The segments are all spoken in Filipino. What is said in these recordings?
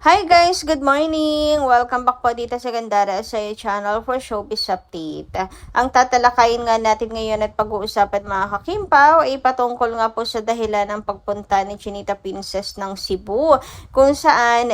Hi guys! Good morning! Welcome back po dito sa Gandara sa channel for Showbiz Update. Ang tatalakayin nga natin ngayon at pag-uusapan mga kakimpaw ay patungkol nga po sa dahilan ng pagpunta ni Chinita Princess ng Cebu, kung saan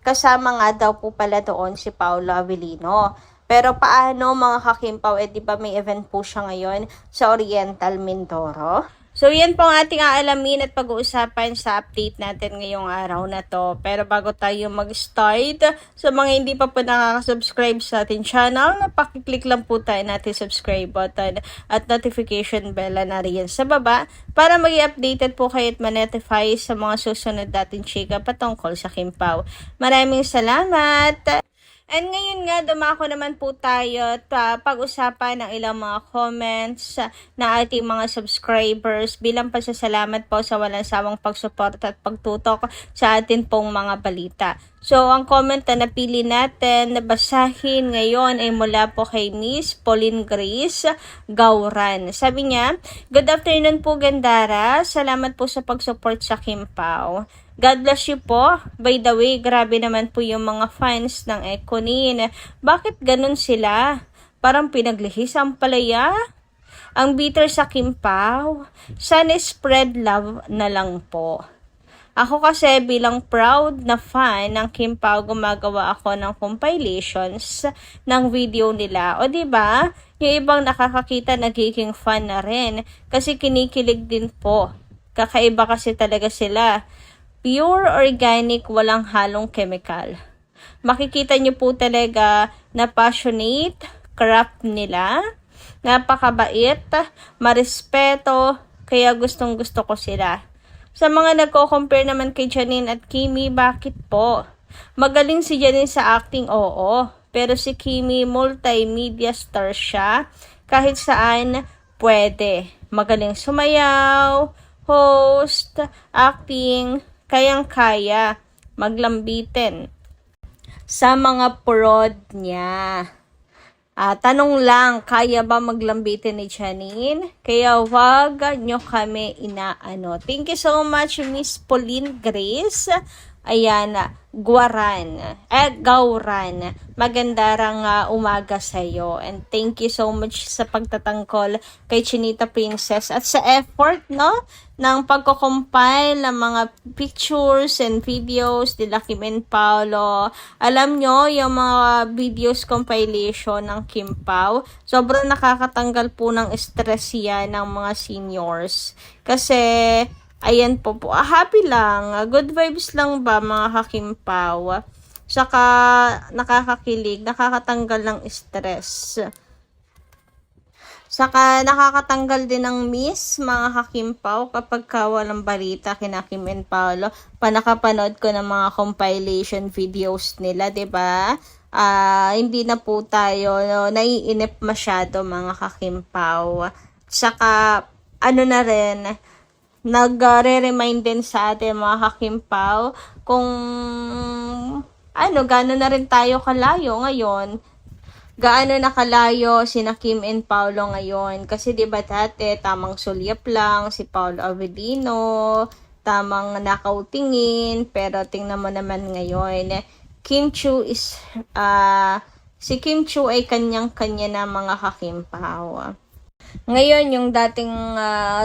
kasama nga daw po pala doon si Paolo Avellino. Pero paano mga kakimpaw, di ba may event po siya ngayon sa Oriental Mindoro? So, yan po ang ating aalamin at pag-uusapan sa update natin ngayong araw na to. Pero bago tayo mag-start, sa mga hindi pa po nakaka-subscribe sa ating channel, pakiclick lang po tayo natin subscribe button at notification bell na riyan sa baba para mag-i-updated po kayo at ma-notify sa mga susunod natin chika patungkol sa Kimpaw. Maraming salamat! And ngayon nga, dumako naman po tayo at pag-usapan ng ilang mga comments na ating mga subscribers bilang pasasalamat po sa walang sawang pagsuporta at pagtutok sa atin pong mga balita. So, ang comment na napili natin na basahin ngayon ay mula po kay Miss Pauline Grace Gauran. Sabi niya, "Good afternoon po Gandara, salamat po sa pag-support sa Kimpaw. God bless you po. By the way, grabe naman po yung mga fans ng Ekonin. Bakit ganun sila? Parang pinaglihis ang palaya? Ang bitter sa Kimpaw. Sana spread love na lang po. Ako kasi bilang proud na fan ng Kimpaw, gumagawa ako ng compilations ng video nila. O diba, yung ibang nakakakita nagiging fan na rin kasi kinikilig din po. Kakaiba kasi talaga sila. Pure organic, walang halong chemical. Makikita nyo po talaga na passionate, craft nila, napakabait, marespeto, kaya gustong gusto ko sila. Sa mga nagko-compare naman kay Janine at Kimi, bakit po? Magaling si Janine sa acting, oo. Pero si Kimi, multimedia star siya. Kahit saan, pwede. Magaling sumayaw, host, acting, kayang-kaya maglambitin sa mga prod niya. Tanong lang, kaya ba maglambitin ni Janine? Kaya wag nyo kami inaano. Thank you so much, Miss Pauline Grace. Ayan, Gauran. Magandang umaga sa iyo. And thank you so much sa pagtatangkol kay Chinita Princess at sa effort, no, ng pagko-compile ng mga pictures and videos nila Kim and Paolo. Alam nyo, yung mga videos compilation ng Kim Pao, sobrang nakakatanggal po ng stress yan ng mga seniors. Kasi ayan po, happy lang. Good vibes lang ba mga kakimpaw? Saka nakakakilig, nakakatanggal ng stress. Saka nakakatanggal din ng miss mga kakimpaw kapag walang balita kina Kim and Paolo. Panakapanood ko ng mga compilation videos nila, 'di ba? Hindi na po tayo naiinip masyado mga kakimpaw. Saka ano na rin, nagre-remind din sa atin mga kakimpaw kung gano'n na rin tayo kalayo ngayon. Gaano na kalayo sina Kim and Paolo ngayon. Kasi diba dati, tamang sulyap lang si Paolo Avellino, tamang nakautingin, pero tingnan mo naman ngayon, si Kim Chiu ay kanyang-kanya na mga kakimpaw. Ngayon, yung dating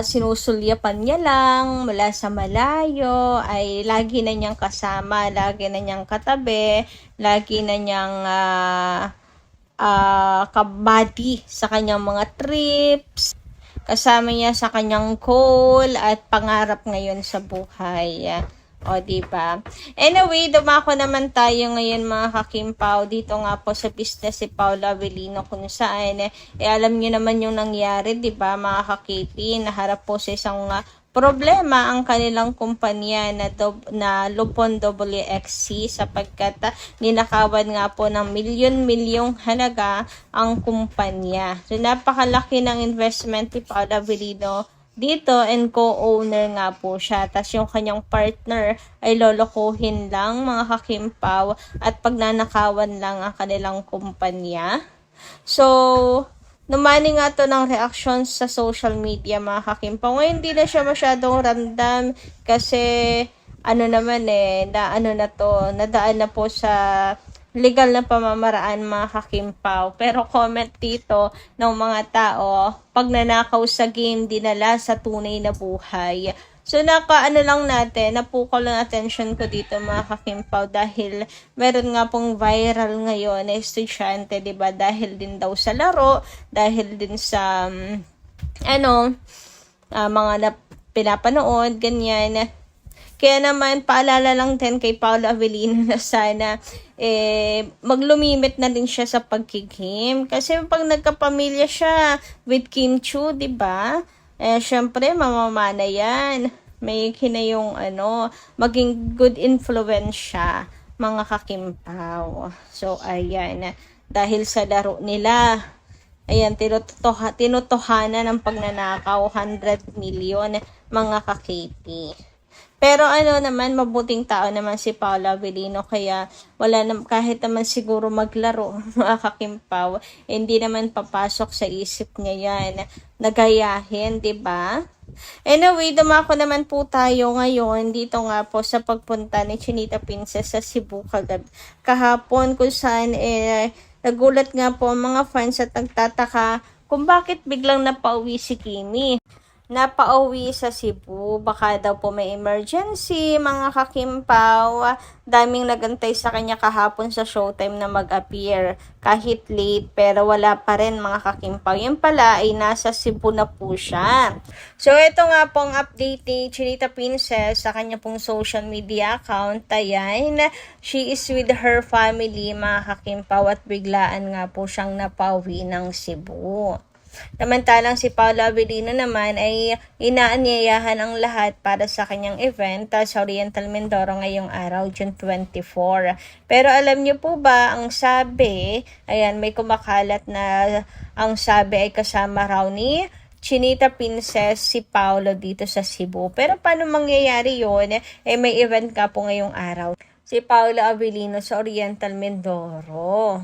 sinusulyapan niya lang mula sa malayo ay lagi na niyang kasama, lagi na niyang katabi, lagi na niyang kabady sa kanyang mga trips, kasama niya sa kanyang goal at pangarap ngayon sa buhay. O, diba? Anyway, dumako naman tayo ngayon mga kakimpaw. Dito nga po sa business si Paolo Avellino kung saan, alam niyo naman yung nangyari, diba mga kakiti? Naharap po sa isang problema ang kanilang kumpanya na Lupon WXC sapagkat ninakawan nga po ng milyon-milyong halaga ang kumpanya. So, napakalaki ng investment ni Paolo Avellino dito and co-owner nga po siya. Tapos yung kanyang partner ay lolokohin lang mga kakimpaw at pagnanakawan lang ang kanilang kumpanya. So, numani nga to ng reaction sa social media mga kakimpaw. Ngayon hindi na siya masyadong ramdam kasi ano naman na ano na to, nadaan na po sa legal na pamamaraan mga kakimpaw. Pero comment dito ng mga tao, pag nanakaw sa game, dinala sa tunay na buhay. So nakaano lang natin, napukol lang attention ko dito mga kakimpaw dahil meron nga pong viral ngayon na estudyante, 'di ba? Dahil din daw sa laro, dahil din sa mga pinapanood, ganyan. Kaya naman, paalala lang din kay Paolo Avellino na sana maglumimit na din siya sa pagkigim. Kasi pag nagkapamilya siya with Kim Chiu, di ba? Syempre, mamamana yan. May yung maging good influence siya, mga kakimpaw. So, ayan. Dahil sa laro nila, ayan, tinutohanan ng pagnanakaw, 100 million, mga ka-KP. Pero naman, mabuting tao naman si Paolo Avellino, kaya wala na, kahit naman siguro maglaro, mga kakimpaw, hindi naman papasok sa isip niya yan, nagayahin, 'di ba? Anyway, dumako naman po tayo ngayon dito nga po sa pagpunta ni Chinita Princess sa Cebu kahapon, kung saan nagulat nga po ang mga fans at nagtataka kung bakit biglang napauwi si Kimi. Napauwi sa Cebu, baka daw po may emergency, mga kakimpaw. Daming nagantay sa kanya kahapon sa showtime na mag-appear kahit late, pero wala pa rin, mga kakimpaw. Yan pala ay nasa Cebu na po siya. So ito nga pong update ni Chinita Princess sa kanya pong social media account. Ayan, she is with her family, mga kakimpaw, at biglaan nga po siyang napauwi ng Cebu. Samantalang si Paolo Avellino naman ay inaanyayahan ang lahat para sa kanyang event sa Oriental Mindoro ngayong araw, June 24. Pero alam niyo po ba, ang sabi, ayan, may kumakalat na ang sabi ay kasama raw ni Chinita Princess si Paolo dito sa Cebu. Pero paano mangyayari yun? May event ka po ngayong araw si Paolo Avellino sa Oriental Mindoro.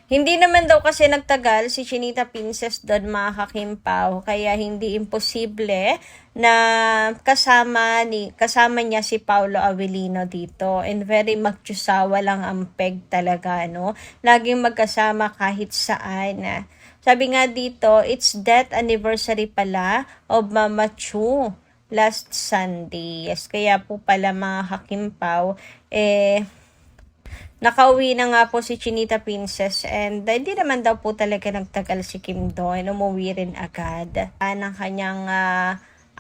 Hindi naman daw kasi nagtagal si Chinita Princess doon, mga kakimpaw, kaya hindi imposible na kasama niya si Paolo Avellino dito. And very magtsusawa lang ang peg talaga, laging magkasama kahit saan. Sabi nga dito, it's death anniversary pala of Mama Chu last Sunday. Yes, kaya po pala, mga kakimpaw, nakauwi na nga po si Chinita Princess, and hindi naman daw po talaga nagtagal si Kim doon. Umuwi rin agad ng kanyang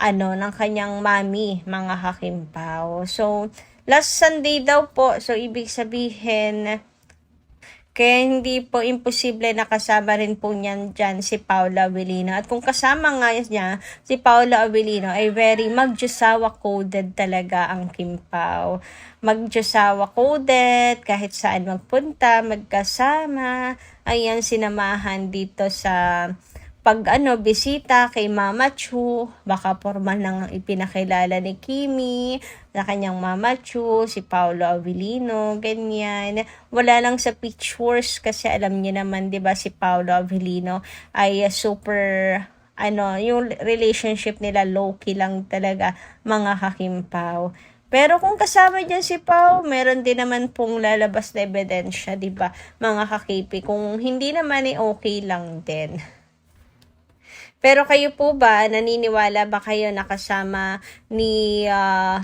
ng kanyang mami, mga kakimpaw. So last Sunday daw po, so ibig sabihin kaya hindi po imposible na kasama rin po niyan dyan si Paolo Avellino. At kung kasama nga niya si Paolo Avellino, ay very magjusawa coded talaga ang Kimpaw. Magjusawa coded, kahit saan magpunta, magkasama. Ayan, sinamahan dito sa bisita kay Mama Chu. Baka formal nang ipinakilala ni Kimi na kanyang Mama Chu, si Paolo Avellino, ganyan. Wala lang sa pictures kasi alam niyo naman, 'di ba, si Paolo Avellino ay super yung relationship nila low-key lang talaga, mga kakimpaw. Pero kung kasama dyan si Pao, meron din naman pong lalabas na ebidensya, 'di ba, mga kakipi? Kung hindi naman okay lang din. Pero kayo po ba, naniniwala ba kayo nakasama ni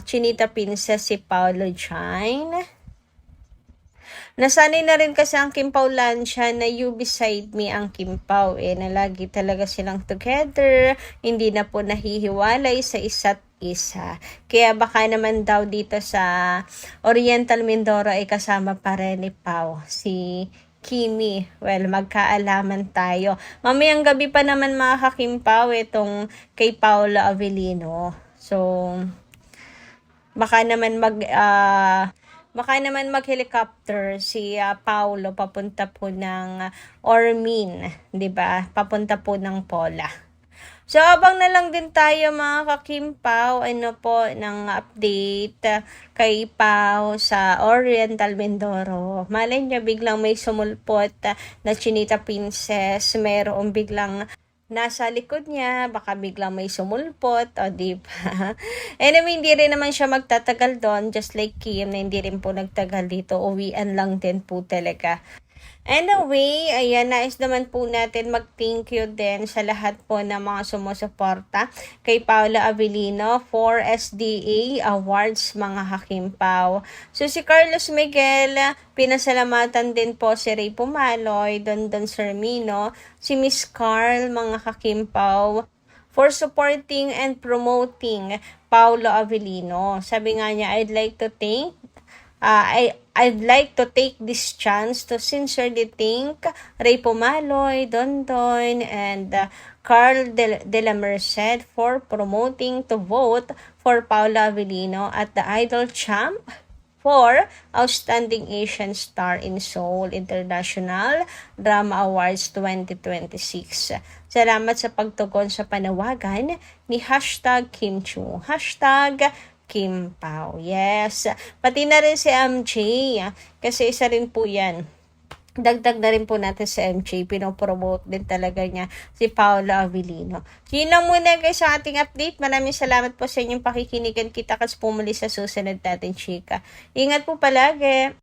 Chinita Princess si Paolo Chine? Nasanay na rin kasi ang Kimpaw Lancia na you beside me ang Kimpaw na lagi talaga silang together, hindi na po nahihiwalay sa isa't isa. Kaya baka naman daw dito sa Oriental Mindoro ay kasama pa rin ni Pao, si Kimi. Well, magkaalaman tayo. Mamayang gabi pa naman, mga kakimpaw, itong kay Paolo Avellino. So, baka naman mag-helicopter si Paolo papunta po ng Ormin, 'di ba? Papunta po ng Pola. So, abang na lang din tayo, mga kakimpaw, ng update kay Pao sa Oriental Mindoro. Malay niya, biglang may sumulpot na Chinita Princess, mayroong biglang nasa likod niya, baka biglang may sumulpot, o di ba? Anyway, hindi rin naman siya magtatagal doon, just like Kim na hindi rin po nagtagal dito, uwian lang din po talaga. Anyway, ayan, nais naman po natin mag-thank you din sa lahat po ng mga sumusuporta kay Paula Avellino for SDA Awards, mga Hakimpaw. So si Carlos Miguel, pinasalamatan din po si Ray Pumaloy, Don Sermino, si Miss Carl, mga Hakimpaw, for supporting and promoting Paula Avellino. Sabi nga niya, I'd like to take this chance to sincerely thank Ray Pumaloy, Don, and Carl de la Merced for promoting to vote for Paula Avellino at the Idol Champ for Outstanding Asian Star in Seoul International Drama Awards 2026. Salamat sa pagtugon sa panawagan ni #KimChu, Kim Pao. Yes. Pati na rin si MJ. Kasi isa rin po yan. Dagdag na rin po natin sa MJ. Pinopromote din talaga niya si Paula Avellino. So, yun lang muna guys sa ating update. Maraming salamat po sa inyong pakikinigan. Kita kas pumuli sa susunod natin, chika. Ingat po palagi.